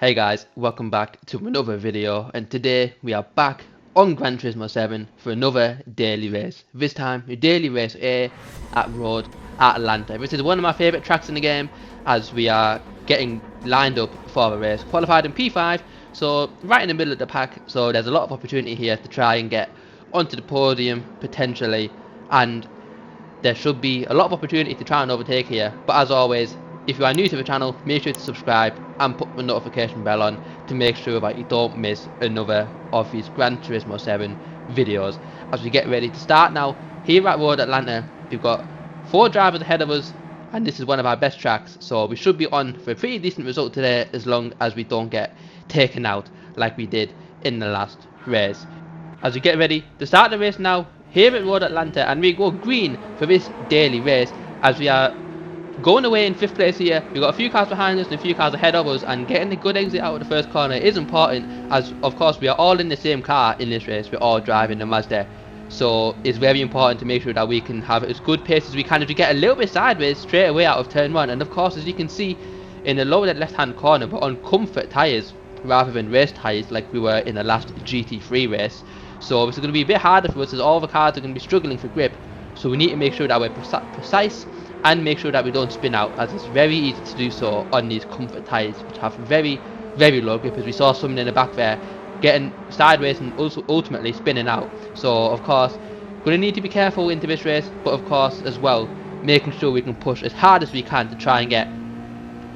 Hey guys, welcome back to another video, and today we are back on Gran Turismo 7 for another daily race. This time, a daily race A at Road at Atlanta. This is one of my favourite tracks in the game as we are getting lined up for the race. Qualified in P5, so right in the middle of the pack, so there's a lot of opportunity here to try and get onto the podium potentially, and there should be a lot of opportunity to try and overtake here. But as always, if you are new to the channel, make sure to subscribe and put the notification bell on to make sure that you don't miss another of these Gran Turismo 7 videos. As we get ready to start now, here at Road Atlanta, we've got 4 drivers ahead of us, and this is one of our best tracks, so we should be on for a pretty decent result today as long as we don't get taken out like we did in the last race. As we get ready to start the race now, here at Road Atlanta, and we go green for this daily race as we are going away in 5th place here. We've got a few cars behind us and a few cars ahead of us, and getting a good exit out of the first corner is important as of course we are all in the same car in this race. We're all driving the Mazda, so it's very important to make sure that we can have as good pace as we can. If we get a little bit sideways straight away out of turn 1, and of course as you can see in the lower left hand corner, we're on comfort tyres rather than race tyres like we were in the last GT3 race. So it's going to be a bit harder for us as all the cars are going to be struggling for grip. So we need to make sure that we're precise and make sure that we don't spin out, as it's very easy to do so on these comfort tyres which have very low grip, as we saw someone in the back there getting sideways and also ultimately spinning out. So of course going to need to be careful into this race, but of course as well making sure we can push as hard as we can to try and get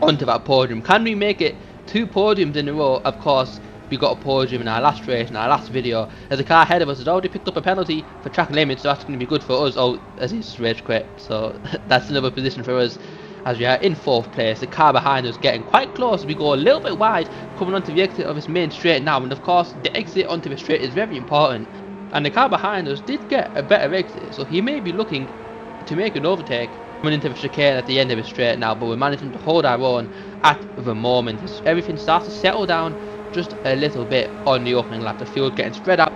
onto that podium. Can we make it 2 podiums in a row? Of course we got a podium in our last race, in our last video, as the car ahead of us has already picked up a penalty for track limits, so that's going to be good for us. Oh, as he's rage quit, so that's another position for us as we are in 4th place. The car behind us getting quite close. We go a little bit wide coming onto the exit of this main straight now, and of course the exit onto the straight is very important, and the car behind us did get a better exit, so he may be looking to make an overtake coming into the chicane at the end of the straight now, but we're managing to hold our own at the moment as everything starts to settle down just a little bit on the opening lap. The field getting spread out,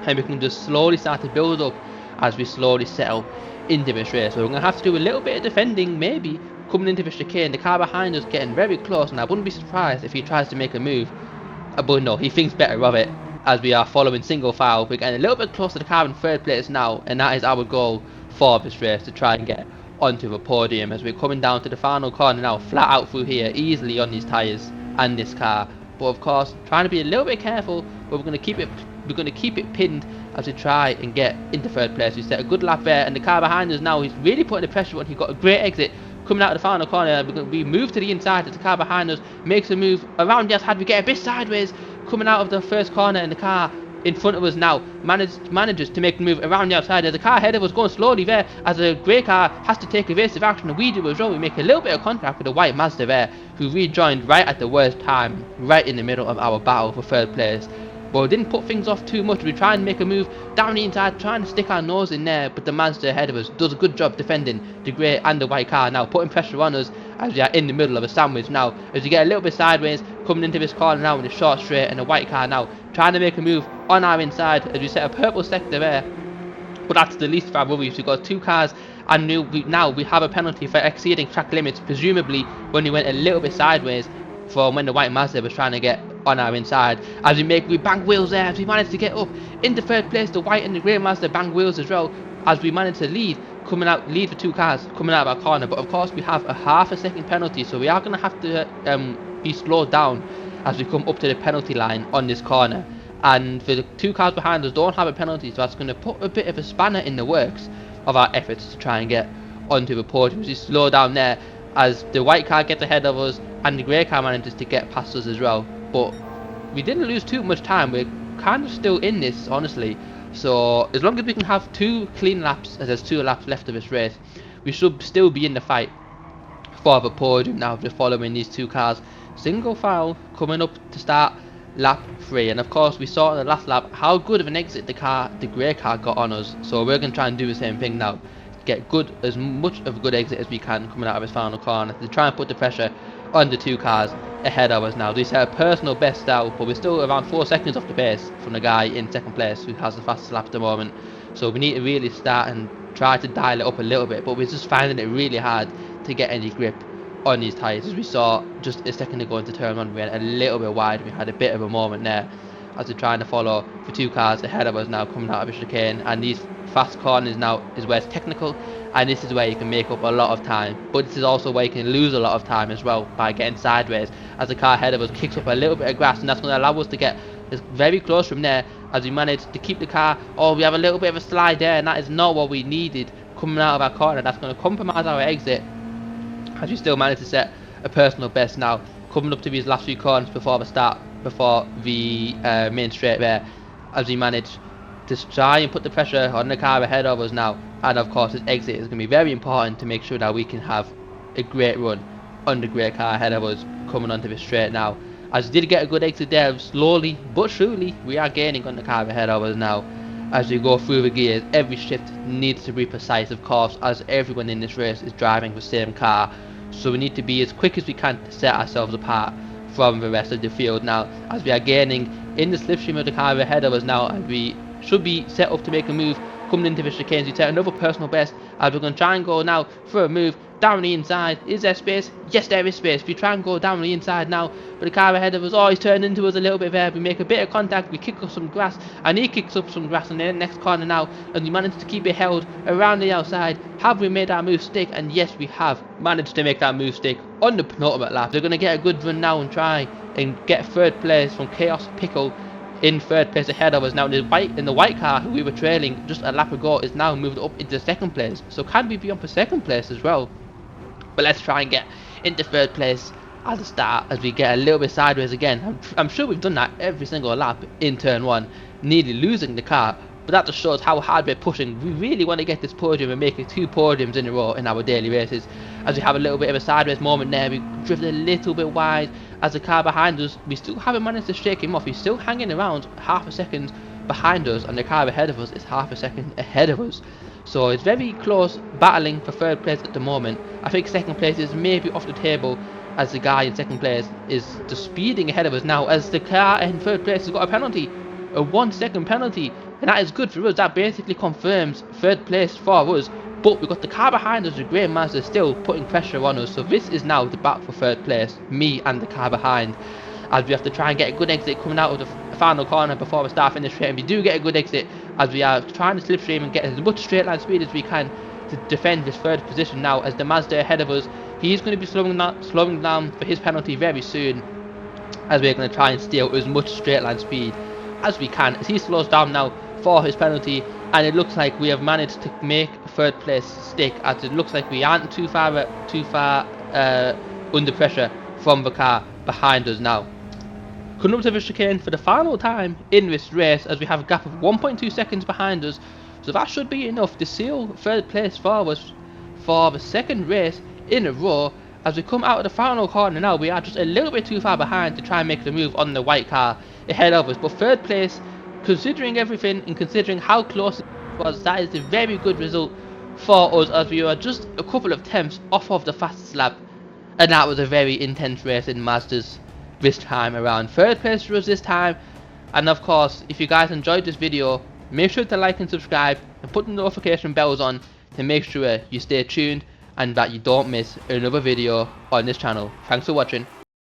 and we can just slowly start to build up as we slowly settle into this race. So we're going to have to do a little bit of defending maybe coming into the chicane. The car behind us getting very close, and I wouldn't be surprised if he tries to make a move, but no, he thinks better of it as we are following single file. We're getting a little bit closer to the car in 3rd place now, and that is our goal for this race, to try and get onto the podium as we're coming down to the final corner now, flat out through here easily on these tyres and this car. But of course trying to be a little bit careful, but we're going to keep it pinned as we try and get into 3rd place. We set a good lap there, and the car behind us now, he's really putting the pressure on. He got a great exit coming out of the final corner. We move to the inside as the car behind us makes a move around the outside. We get a bit sideways coming out of the first corner, and the car in front of us now manages to make a move around the outside. There's a car ahead of us going slowly there as a grey car has to take evasive action, and we do as well. We make a little bit of contact with the white Mazda there, who rejoined right at the worst time, right in the middle of our battle for 3rd place. But we didn't put things off too much. We try and make a move down the inside, trying to stick our nose in there, but the Mazda ahead of us does a good job defending the grey and the white car now, putting pressure on us as we are in the middle of a sandwich now, as we get a little bit sideways coming into this corner now in a short straight, and the white car now trying to make a move on our inside as we set a purple sector there. But that's the least of our worries. We've got 2 cars, and now we have a penalty for exceeding track limits, presumably when we went a little bit sideways from when the white Mazda was trying to get on our inside. As we bank wheels there, as we managed to get up into 3rd place. The white and the grey Mazda bank wheels as well, as we managed to lead the 2 cars coming out of our corner. But of course we have a half a second penalty, so we are going to have to be slowed down as we come up to the penalty line on this corner. And for the 2 cars behind us don't have a penalty, so that's going to put a bit of a spanner in the works of our efforts to try and get onto the podium. We slow down there as the white car gets ahead of us, and the grey car manages to get past us as well. But we didn't lose too much time. We're kind of still in this, honestly. So as long as we can have 2 clean laps, as there's 2 laps left of this race, we should still be in the fight for the podium now, just following these 2 cars single file coming up to start lap 3. And of course we saw in the last lap how good of an exit the grey car got on us, so we're going to try and do the same thing now, get as much of a good exit as we can coming out of his final corner to try and put the pressure on the 2 cars ahead of us now. We set a personal best out, but we're still around 4 seconds off the pace from the guy in 2nd place who has the fastest lap at the moment. So we need to really start and try to dial it up a little bit, but we're just finding it really hard to get any grip on these tyres. As we saw just a second ago into turn 1, we went a little bit wide. We had a bit of a moment there as we're trying to follow for 2 cars ahead of us now coming out of the chicane, and these fast corners now is where it's technical, and this is where you can make up a lot of time, but this is also where you can lose a lot of time as well by getting sideways as the car ahead of us kicks up a little bit of grass, and that's going to allow us to get very close from there as we manage to keep the car. Oh, we have a little bit of a slide there, and that is not what we needed coming out of our corner. That's going to compromise our exit as we still manage to set a personal best now coming up to these last few corners before the main straight there, as we manage to try and put the pressure on the car ahead of us now. And of course this exit is going to be very important to make sure that we can have a great run on the great car ahead of us coming onto the straight now. As we did get a good exit there, slowly but surely we are gaining on the car ahead of us now. As we go through the gears, every shift needs to be precise, of course, as everyone in this race is driving the same car, so we need to be as quick as we can to set ourselves apart from the rest of the field now, as we are gaining in the slipstream of the car ahead of us now, and we should be set up to make a move coming into the chicanes. We set another personal best as we're going to try and go now for a move down the inside. Is there space? Yes, there is space. We try and go down the inside now, but the car ahead of us, oh, he's turned into us a little bit there. We make a bit of contact, we kick up some grass, and he kicks up some grass in the next corner now, and we manage to keep it held around the outside. Have we made our move stick? And yes, we have managed to make that move stick on the penultimate lap. They're going to get a good run now and try and get third place from Chaos Pickle in third place ahead of us now. The white car who we were trailing just a lap ago is now moved up into second place, so can we be on for second place as well? But let's try and get into third place at the start as we get a little bit sideways again. I'm sure we've done that every single lap in turn 1, nearly losing the car, but that just shows how hard we're pushing. We really want to get this podium and make it 2 podiums in a row in our daily races. As we have a little bit of a sideways moment there, we drifted a little bit wide as the car behind us, we still haven't managed to shake him off. He's still hanging around half a second behind us, and the car ahead of us is half a second ahead of us. So it's very close battling for third place at the moment. I think second place is maybe off the table, as the guy in second place is just speeding ahead of us now, as the car in third place has got a penalty, a 1 second penalty, and that is good for us. That basically confirms third place for us, but we've got the car behind us, the Grey Master, still putting pressure on us. So this is now the battle for third place, me and the car behind, as we have to try and get a good exit coming out of the final corner before we start finish straight. And we do get a good exit as we are trying to slipstream and get as much straight line speed as we can to defend this third position now, as the Mazda ahead of us, he's going to be slowing down for his penalty very soon, as we're going to try and steal as much straight line speed as we can as he slows down now for his penalty. And it looks like we have managed to make third place stick, as it looks like we aren't too far under pressure from the car behind us now. Coming up to the chicane for the final time in this race, as we have a gap of 1.2 seconds behind us, so that should be enough to seal third place for us for the second race in a row. As we come out of the final corner now, we are just a little bit too far behind to try and make the move on the white car ahead of us, but third place, considering everything and considering how close it was, that is a very good result for us, as we were just a couple of tenths off of the fastest lap, and that was a very intense race in Mazdas this time around. Third place for us this time. And of course, if you guys enjoyed this video, make sure to like and subscribe and put the notification bells on to make sure you stay tuned and that you don't miss another video on this channel. Thanks for watching.